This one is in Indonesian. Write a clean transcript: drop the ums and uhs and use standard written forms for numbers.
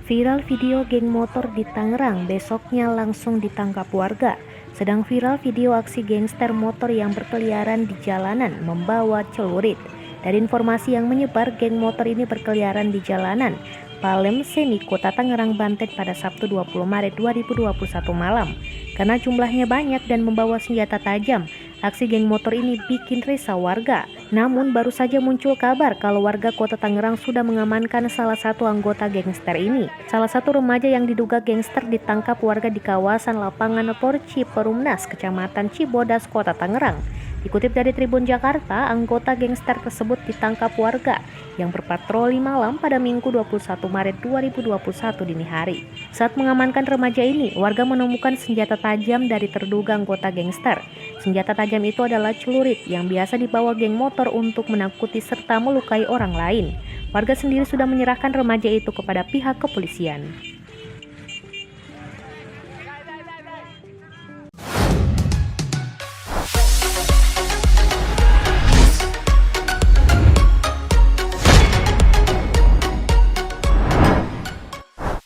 Viral video geng motor di Tangerang, besoknya langsung ditangkap warga. Sedang viral video aksi gangster motor yang berkeliaran di jalanan membawa celurit. Dari informasi yang menyebar, geng motor ini berkeliaran di jalanan Palem Seni, Kota Tangerang, Banten pada Sabtu 20 Maret 2021 malam. Karena jumlahnya banyak dan membawa senjata tajam, aksi geng motor ini bikin resah warga. Namun baru saja muncul kabar kalau warga Kota Tangerang sudah mengamankan salah satu anggota gangster ini. Salah satu remaja yang diduga gangster ditangkap warga di kawasan lapangan Porci Perumnas, Kecamatan Cibodas, Kota Tangerang. Dikutip dari Tribun Jakarta, anggota gangster tersebut ditangkap warga yang berpatroli malam pada Minggu 21 Maret 2021 dini hari. Saat mengamankan remaja ini, warga menemukan senjata tajam dari terduga anggota gangster. Senjata tajam itu adalah celurit yang biasa dibawa geng motor untuk menakuti serta melukai orang lain. Warga sendiri sudah menyerahkan remaja itu kepada pihak kepolisian.